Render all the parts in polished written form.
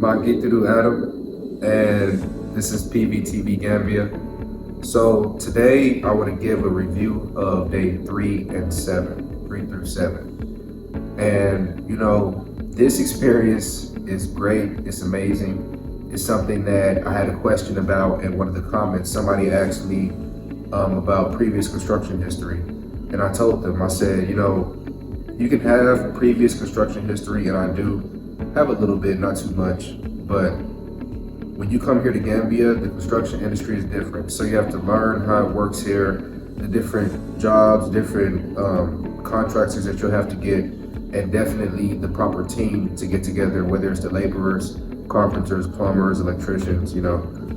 Magituru Adam, and this is PVTV Gambia. So today I want to give a review of day 3 through 7. And this experience is great, it's amazing. It's something that I had a question about in one of the comments. Somebody asked me about previous construction history. And I told them, I said, you can have previous construction history, and I do have a little bit, not too much, but when you come here to Gambia, the construction industry is different. So you have to learn how it works here, the different jobs, different contractors that you'll have to get, and definitely the proper team to get together, whether it's the laborers, carpenters, plumbers, electricians,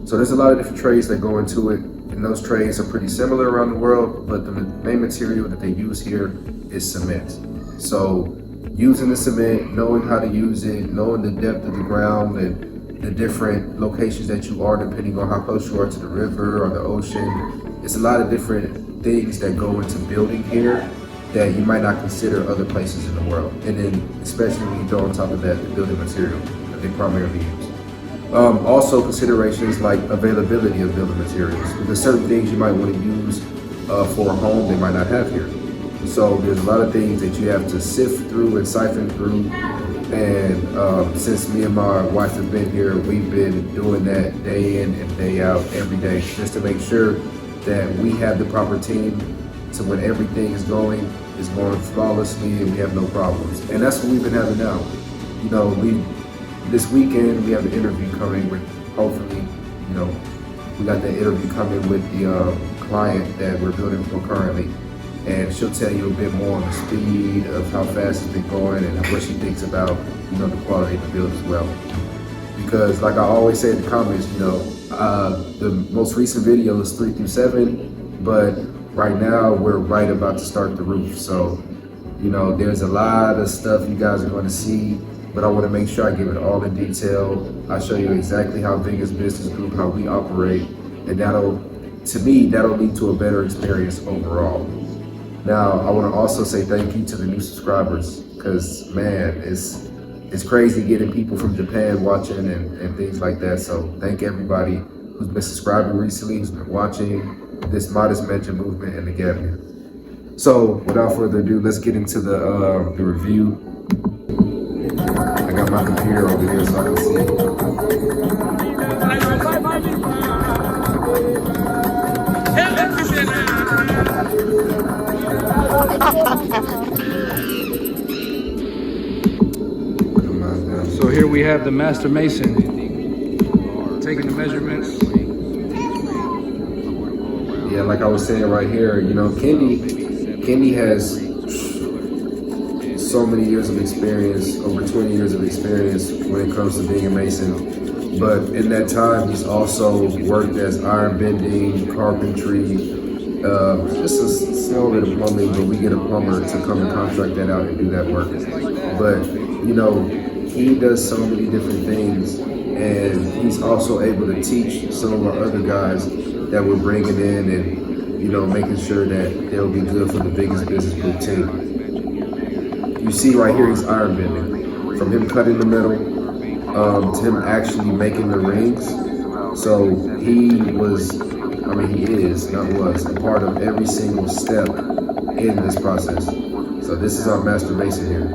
So there's a lot of different trades that go into it, and those trades are pretty similar around the world, but the main material that they use here is cement. So using the cement, knowing how to use it, knowing the depth of the ground and the different locations that you are depending on how close you are to the river or the ocean. It's a lot of different things that go into building here that you might not consider other places in the world. And then especially when you throw on top of that the building material that they primarily use. Also considerations like availability of building materials, because certain things you might want to use for a home they might not have here. So there's a lot of things that you have to sift through and siphon through. And since me and my wife have been here, we've been doing that day in and day out, every day, just to make sure that we have the proper team to when everything is going flawlessly and we have no problems. And that's what we've been having now. This weekend we have an interview coming with, hopefully, we got that interview coming with the client that we're building for currently. And she'll tell you a bit more on the speed of how fast it's been going and what she thinks about, the quality of the build as well. Because like I always say in the comments, the most recent video is 3 through 7, but right now we're right about to start the roof. So, there's a lot of stuff you guys are going to see, but I want to make sure I give it all in detail. I show you exactly how Vigesbusinessgroup, how we operate, and that'll lead to a better experience overall. Now, I want to also say thank you to the new subscribers, because man, it's crazy getting people from Japan watching and things like that. So thank everybody who's been subscribing recently, who's been watching this modest mention movement in the Gambia. So without further ado, let's get into the review. I got my computer over here so I can see. So here we have the master mason taking the measurements. Yeah, like I was saying right here, Kendi has so many years of experience, over 20 years of experience when it comes to being a mason. But in that time, he's also worked as iron bending, carpentry, just a small bit of plumbing, but we get a plumber to come and contract that out and do that work. But, he does so many different things, and he's also able to teach some of our other guys that we're bringing in and, making sure that they'll be good for the Vigesbusinessgroup team. You see right here, he's iron bending. From him cutting the metal to him actually making the rings. So he is a part of every single step in this process. So this is our master mason here.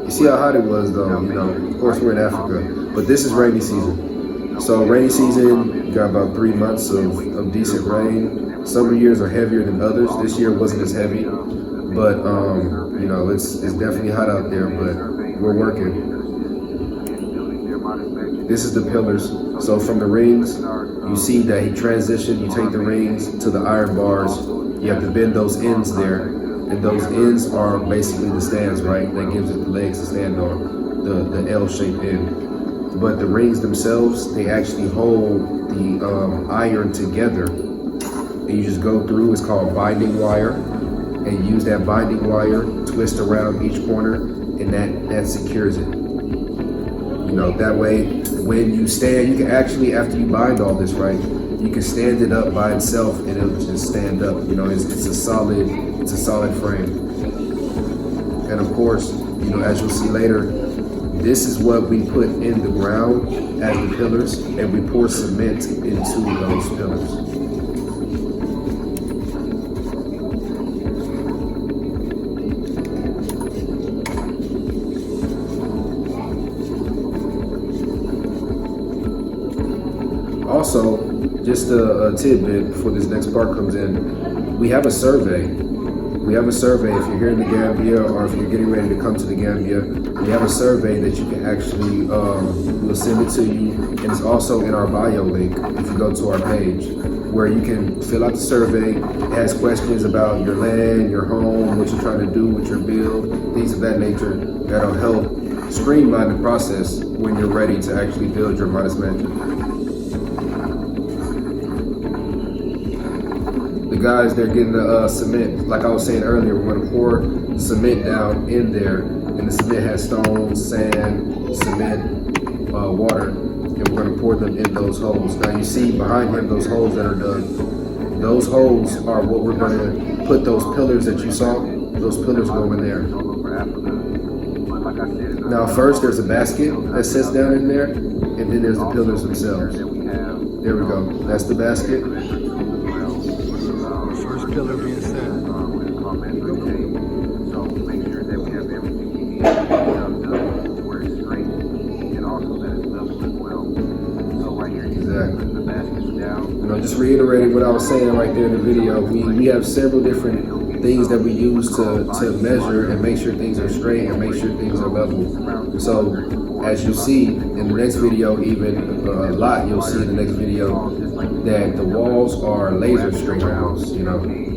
You see how hot it was though, of course we're in Africa, but this is rainy season. So rainy season, you got about 3 months of decent rain. Some years are heavier than others. This year wasn't as heavy, but it's definitely hot out there, but we're working. This is the pillars. So from the rings, you see that he transitioned, you take the rings to the iron bars, you have to bend those ends there, and those ends are basically the stands, right? That gives it the legs to stand on, the L-shaped end. But the rings themselves, they actually hold the iron together. And you just go through, it's called binding wire, and use that binding wire, twist around each corner, and that secures it. That way, when you stand, you can actually, after you bind all this, right, you can stand it up by itself and it'll just stand up. It's a solid frame. And of course, as you'll see later, this is what we put in the ground as the pillars, and we pour cement into those pillars. Also, just a tidbit before this next part comes in, we have a survey. We have a survey if you're here in the Gambia or if you're getting ready to come to the Gambia. We have a survey that you can actually, we'll send it to you, and it's also in our bio link if you go to our page, where you can fill out the survey. It has questions about your land, your home, what you're trying to do with your build, things of that nature that'll help streamline the process when you're ready to actually build your modest mansion. The guys, they're getting the cement. Like I was saying earlier, we're gonna pour cement down in there, and the cement has stones, sand, cement, water, and we're gonna pour them in those holes. Now you see behind him those holes that are done. Those holes are what we're gonna put those pillars that you saw. Those pillars go in there. Now first there's a basket that sits down in there, and then there's the pillars themselves. There we go. That's the basket. Pillar being set. So make sure that we have everything we need where it's straight and also that it's level as well. So right here, Exactly. the basket's down. Just reiterating what I was saying right there in the video, we have several different things that we use to measure and make sure things are straight and make sure things are level. So as you see in the next video, even a lot you'll see in the next video, that the walls are laser straight walls,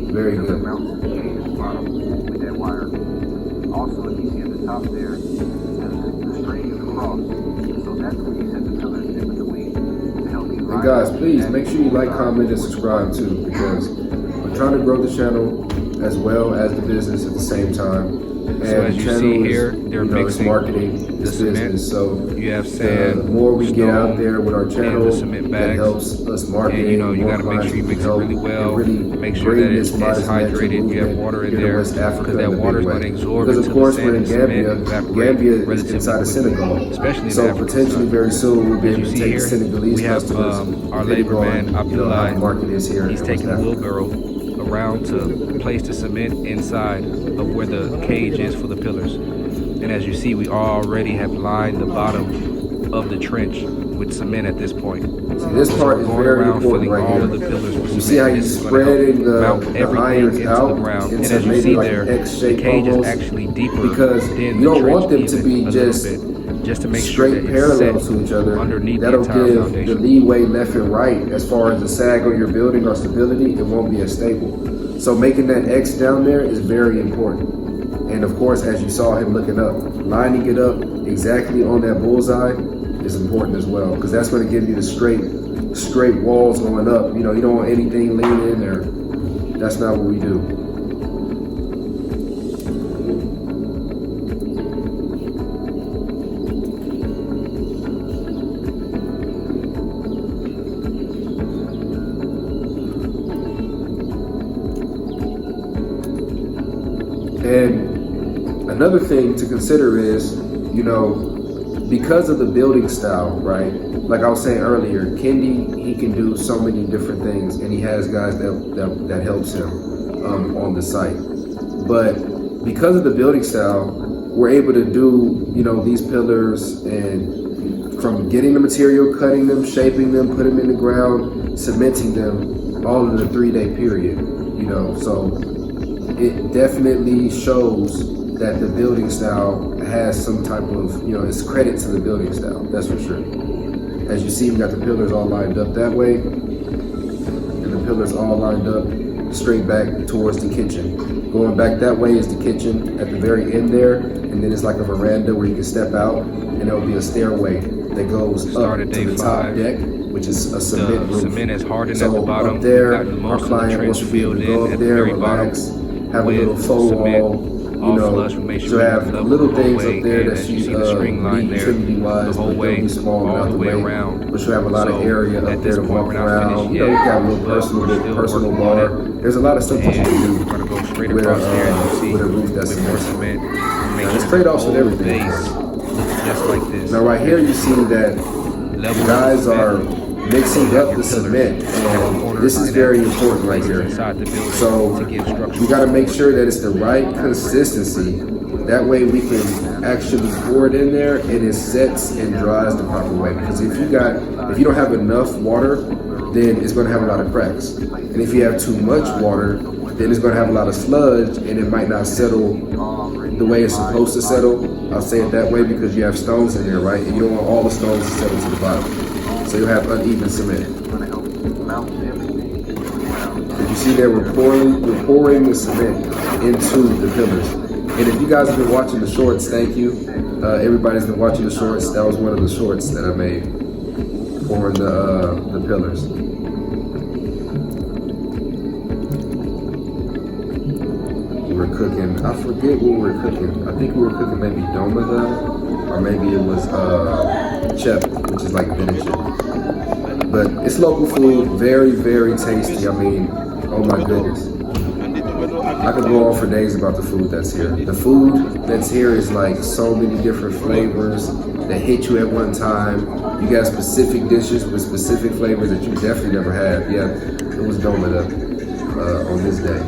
very good. With that wire. Also, if you see at the top there, the string is across. So that's when you set the pillars in between to help you. And guys, please make sure you like, comment, and subscribe too, because I'm trying to grow the channel as well as the business at the same time. And So as you the channel see is, here, they're it's mixing marketing, the it's cement. business. So You have the sand, more we get out stone, there with our channel, and the cement that bags. helps us market. And you gotta make sure you mix it really well. Make sure that it's hydrated. You have water in there because that water is going to absorb because into of course the we're sand in and cement, Gambia. evaporate Gambia is relatively inside of quickly, Senegal, especially in the so African potentially side. very soon we'll be As able you to see take here, Senegalese we have customers. our depending labor man, on, how the market is here. He's in taking a West Africa. wheelbarrow around to place the cement inside of where the cage is for the pillars. And as you see, we already have lined the bottom of the trench with cement at this point. See, this part is Going very around important filling right all here. of the pillars with You cement. see how This he's is gonna help spreading the mount irons everything into out the ground. And into as you maybe see like there, an X the shape cage is almost, actually deeper because than you the don't trench want them to even be a little just bit, just to make sure straight that it's parallel set to each other. underneath That'll the entire give foundation. the leeway left and right as far as the sag on your building or stability. It won't be as stable. So making that X down there is very important. And of course, as you saw him looking up, lining it up exactly on that bullseye is important as well, because that's going to give you the straight walls going up. You don't want anything leaning or that's not what we do. And another thing to consider is, because of the building style, right? Like I was saying earlier, Kendi, he can do so many different things, and he has guys that helps him on the site. But because of the building style, we're able to do, these pillars, and from getting the material, cutting them, shaping them, putting them in the ground, cementing them, all in a 3-day period, so it definitely shows that the building style has some type of, it's credit to the building style, that's for sure. As you see, we got the pillars all lined up that way, and the pillars all lined up straight back towards the kitchen. Going back that way is the kitchen at the very end there, and then it's like a veranda where you can step out, and there will be a stairway that goes up to the top deck, which is a cement roof. Cement is hardened So at the bottom. up there, We've gotten our most of the client wants trench to be able filled to go in up at the there, very bottom relax, have a with little faux cement, wall, all flush. We make sure to we have level little the whole things way, up there and that as you you see the string line need there, utility-wise, the whole but way, they'll be small all out the the way way. around. But you have a lot of So, area at up there this to point, walk we're not around. finished You yet, got a little but we're still personal working on bar. it. There's a lot of stuff that you And can we're gonna go straight with across there, as you see, with a roof that's with more cement. cement. make Now, sure there's trade-offs the with whole everything. base looks just like this. Now right here you see that Level guys cement. are mixing up the cement, and this is very important right here. So you got to make sure that it's the right consistency. That way we can actually pour it in there and it sets and dries the proper way. Because if you don't have enough water, then it's going to have a lot of cracks. And if you have too much water, then it's going to have a lot of sludge and it might not settle the way it's supposed to settle. I'll say it that way because you have stones in there, right? And you don't want all the stones to settle to the bottom. So you'll have uneven cement. As you see there, we're pouring the cement into the pillars. And if you guys have been watching the shorts, thank you. Everybody's been watching the shorts. That was one of the shorts that I made, pouring the pillars. We were cooking, I forget what we were cooking. I think we were cooking maybe domada, or maybe it was chep, which is like vinaigrette. But it's local food, very, very tasty. I mean, oh my goodness. I could go on for days about the food that's here. The food that's here is like so many different flavors that hit you at one time. You got specific dishes with specific flavors that you definitely never had. Yeah, it was domada on this day.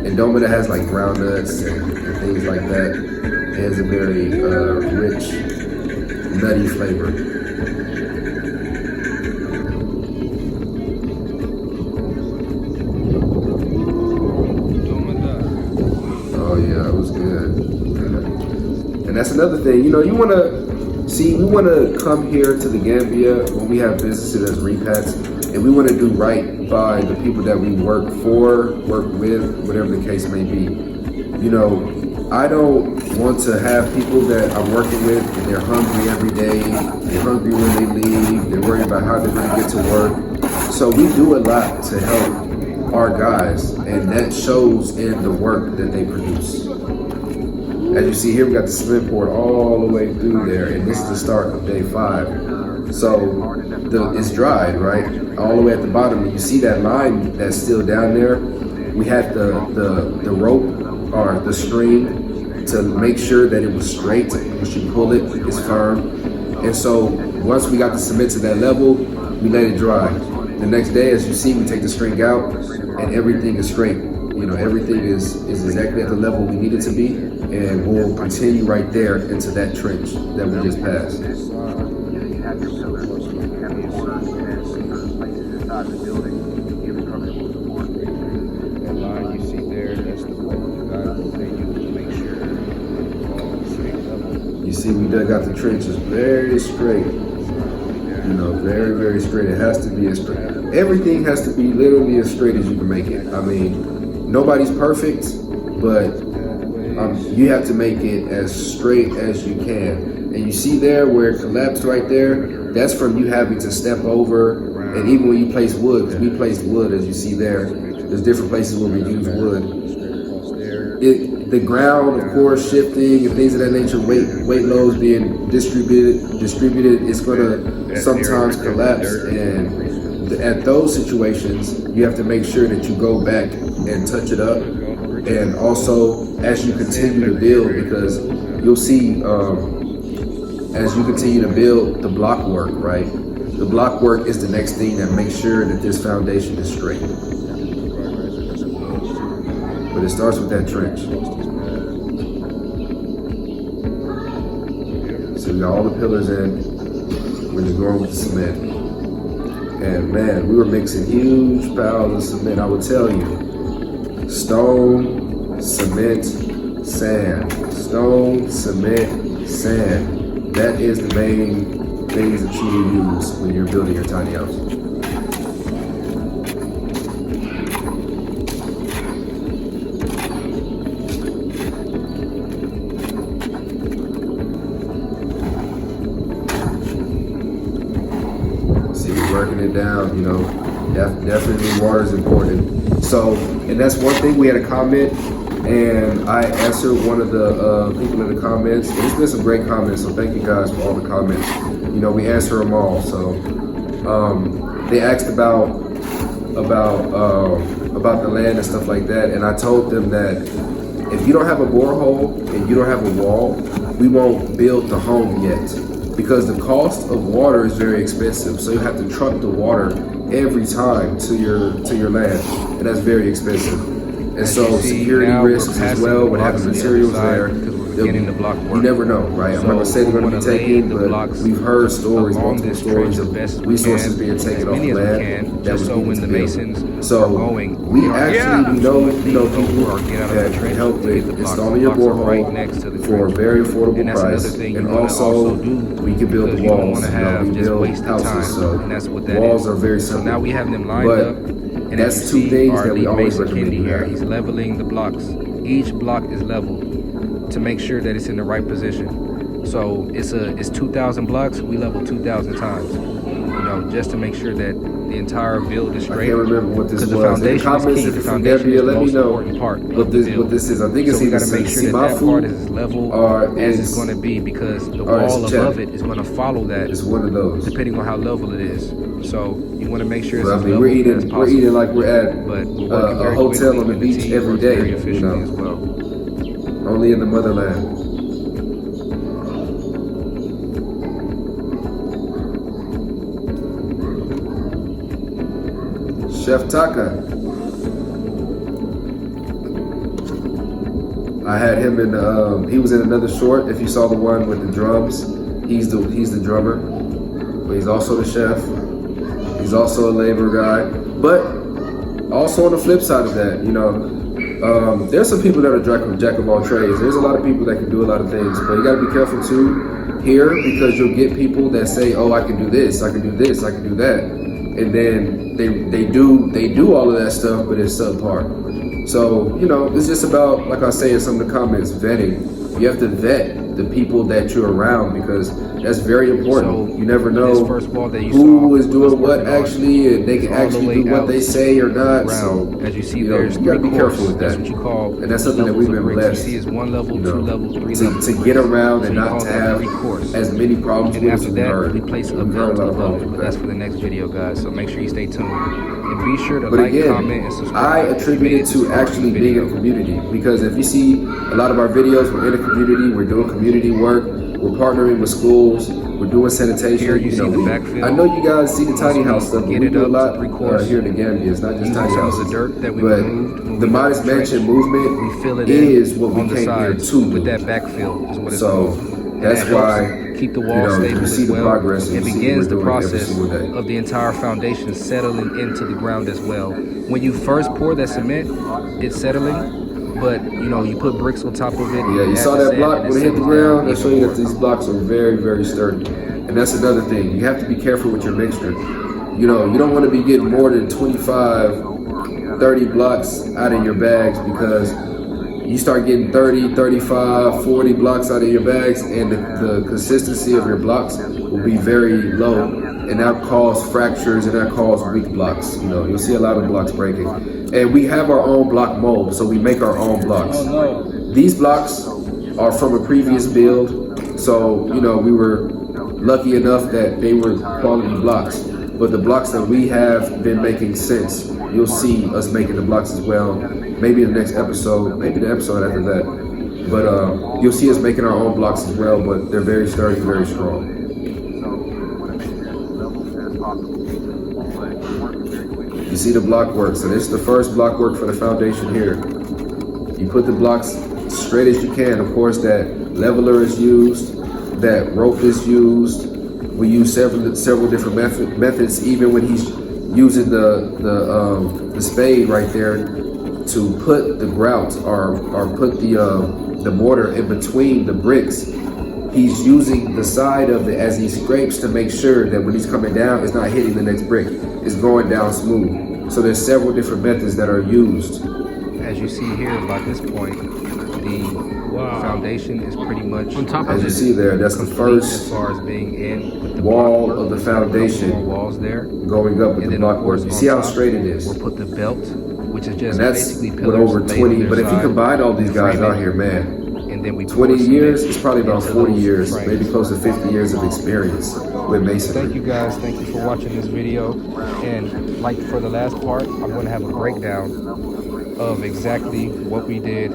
And domada has like ground nuts and things like that. It has a very rich, nutty flavor. Oh yeah, it was good. And that's another thing, you know, we want to come here to the Gambia when we have businesses as repats, and we want to do right by the people that we work for, work with, whatever the case may be. You know, I don't want to have people that I'm working with and they're hungry every day, they're hungry when they leave, they're worried about how they're going to get to work. So we do a lot to help our guys, and that shows in the work that they produce. As you see here, we got the cement poured all the way through there, and this is the start of day 5. So it's dried, right? All the way at the bottom, and you see that line that's still down there. We had the rope or the string to make sure that it was straight. Once you pull it, it's firm. And so once we got the cement to that level, we let it dry. The next day, as you see, we take the string out and everything is straight. You know, everything is exactly at the level we need it to be, and we'll continue right there into that trench that we just passed. You have your pillars, you have your orders, and certain places inside the building give structural support. That line you see there, that's the point guys will say you to make sure it's all on the same level. You see, we dug out the trenches very straight. You know, very, very straight. It has to be as straight. Everything has to be literally as straight as you can make it. I mean, nobody's perfect, but you have to make it as straight as you can. And you see there where it collapsed right there, that's from you having to step over. And even when you place wood, because we placed wood, as you see there, there's different places where we use wood. The ground, of course, shifting and things of that nature, weight loads being distributed, it's gonna sometimes collapse. And at those situations, you have to make sure that you go back and touch it up. And also, as you continue to build, because you'll see, as you continue to build, the block work, right? The block work is the next thing that makes sure that this foundation is straight. But it starts with that trench. So we got all the pillars in. We're just going with the cement. And man, we were mixing huge piles of cement. I would tell you, stone, cement, sand. Stone, cement, sand. That is the main things that you will use when you're building your tiny house. Working it down, you know, definitely water is important. So, and that's one thing we had a comment, and I answered one of the people in the comments. There's been some great comments, so thank you guys for all the comments. You know, we answer them all. So, they asked about the land and stuff like that, and I told them that if you don't have a borehole and you don't have a wall, we won't build the home yet, because the cost of water is very expensive. So you have to truck the water every time to your land, and that's very expensive. And so security risks as well when having materials there. You never know, right? I'm not gonna say they're gonna be taken, but we've heard stories, multiple stories of resources being taken off the land that was needed to build. So we actually know people that can help with installing your borehole for a very affordable price, and also we can build the walls. We build houses, so walls are very simple. Now we have them lined up. And that's two things that we always recommend here. He's leveling the blocks. Each block is leveled to make sure that it's in the right position. So it's 2,000 blocks. We level 2,000 times. You know, just to make sure that the entire build is straight. I can't remember what this was. The foundation is key. The foundation is the most important part. What this is. I think it's either to make sure that part is as level as it's going to be, because the wall above it is going to follow that. It's one of those, depending on how level it is. So you want to make sure it's as level we're eating like we're at a hotel on the beach every day, you know, as well. Only in the motherland. Chef Taka. I had him in. He was in another short. If you saw the one with the drums, he's the drummer, but he's also the chef. He's also a labor guy. But also on the flip side of that, you know, there's some people that are jack of all trades. There's a lot of people that can do a lot of things, but you got to be careful too here, because you'll get people that say, "Oh, I can do this, I can do this, I can do that," and then they do all of that stuff, but it's subpar. So, you know, it's just about, like I say in some of the comments, vetting. You have to vet the people that you're around, because that's very important. You never know who is doing what actually, and they can actually do what they say or not. So, as you see, you gotta be careful with that. That's what you call, and that's something that we've been blessed. You see, is 1 level, 2 level, 3 levels. To get around and not to have as many problems with us. And after that, we place a belt above it. That's for the next video, guys. So make sure you stay tuned. And be sure to like, comment, and subscribe. I attribute it to actually being a community, because if you see a lot of our videos, we're in a community, we're doing community work, we're partnering with schools, we're doing sanitation. Here you see the backfill. I know you guys see the tiny house stuff, but we do a lot here in the Gambia. It's not just tiny houses. The dirt that we but removed, the modest mansion movement we fill it is what we came here to with that backfill. Is what it's so called. that's why keep the wall stable as well. Progress, it begins the process of the entire foundation settling into the ground as well. When you first pour that cement, it's settling, but you know, you put bricks on top of it. Yeah, you saw that block when it hit the ground. That show you that these blocks are very, very sturdy. And that's another thing. You have to be careful with your mixture. You know, you don't want to be getting more than 25, 30 blocks out of your bags, because you start getting 30, 35, 40 blocks out of your bags, and the consistency of your blocks will be very low, and that causes fractures, and that causes weak blocks. You know, you'll see a lot of blocks breaking. And we have our own block mold, so we make our own blocks. These blocks are from a previous build, so, you know, we were lucky enough that they were quality blocks. But the blocks that we have been making since, you'll see us making the blocks as well. Maybe the next episode, maybe the episode after that. But you'll see us making our own blocks as well, but they're very sturdy, very strong. You see the block work. So this is the first block work for the foundation here. You put the blocks straight as you can. Of course, that leveler is used, that rope is used. We use several different methods, even when he's using the spade right there to put the grout or put the mortar in between the bricks. He's using the side of it as he scrapes to make sure that when he's coming down, it's not hitting the next brick. It's going down smooth. So there's several different methods that are used. As you see here, by this point, the foundation is pretty much on top of it. As you see there, that's the first as far as being in with the wall of the foundation walls there, going up with the block work. You see how straight it is. We'll put the belt, which is just basically pillars. With over 20, but if you combine all these guys out here, man, and then we 20 years, it's probably about 40 years, maybe close to 50 years of experience with masonry. Thank you guys, thank you for watching this video. And like for the last part, I'm going to have a breakdown of exactly what we did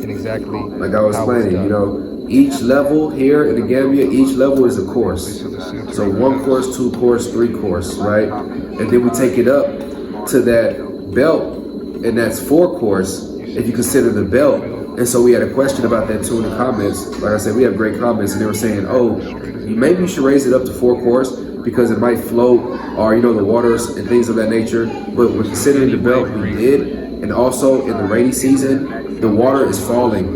and exactly Like I was how it's explaining, done. each level here in the Gambia, each level is a course. So 1 course, 2 course, 3 course, right? And then we take it up to that belt, and that's 4 course if you consider the belt. And so we had a question about that too in the comments. Like I said, we have great comments, and they were saying, oh, maybe you should raise it up to 4 course because it might float, or the waters and things of that nature. But we're considering the belt, we did. And also in the rainy season, the water is falling,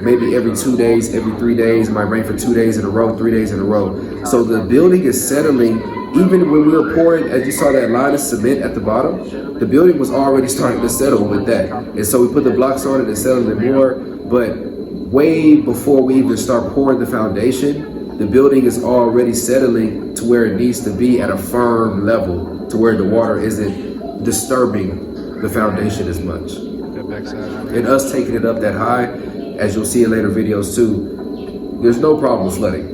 maybe every 2 days, every 3 days. It might rain for 2 days in a row, 3 days in a row. So the building is settling. Even when we were pouring, as you saw that line of cement at the bottom, the building was already starting to settle with that. And so we put the blocks on it and settled it more. But way before we even start pouring the foundation, the building is already settling to where it needs to be at a firm level, to where the water isn't disturbing the foundation as much. And us taking it up that high, as you'll see in later videos too, there's no problem with flooding.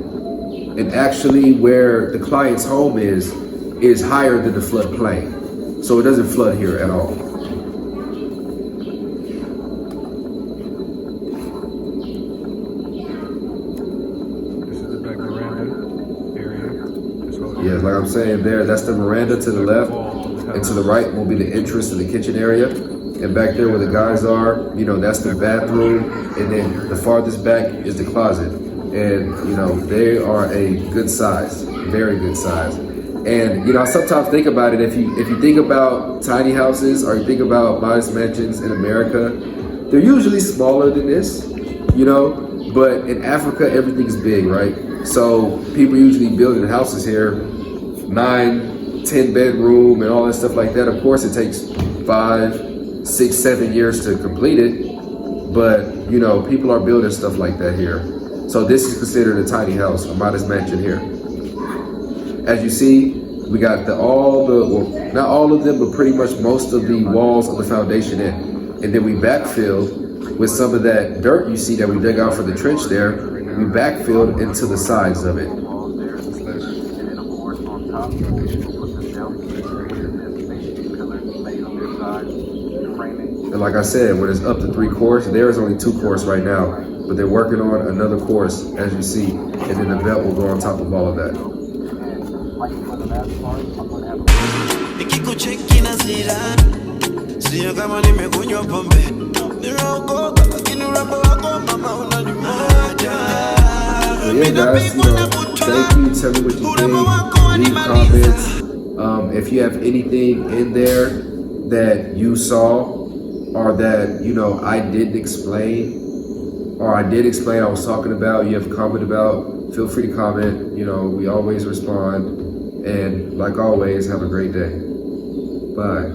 And actually where the client's home is higher than the floodplain. So it doesn't flood here at all. This is the back veranda area. Yeah, like I'm saying there, that's the veranda to the left. And to the right will be the entrance to the kitchen area. And back there where the guys are, that's the bathroom. And then the farthest back is the closet. And, they are a good size, very good size. And, I sometimes think about it, if you think about tiny houses or you think about modest mansions in America, they're usually smaller than this, but in Africa, everything's big, right? So people usually building houses here, 9, 10 bedroom and all that stuff like that. Of course, it takes 5, 6, 7 years to complete it, but people are building stuff like that here. So this is considered a tiny house, a modest mansion here. As you see, we got not all of them, but pretty much most of the walls of the foundation in. And then we backfilled with some of that dirt you see that we dug out for the trench there. We backfilled into the sides of it. And like I said, when it's up to 3 course, there's only 2 course right now, but they're working on another course, as you see, and then the belt will go on top of all of that. So yeah, guys, thank you. Tell me what you think. Leave comments. If you have anything in there that you saw or that, I didn't explain, or I did explain, I was talking about, you have a comment about, feel free to comment. We always respond. And like always, have a great day. Bye.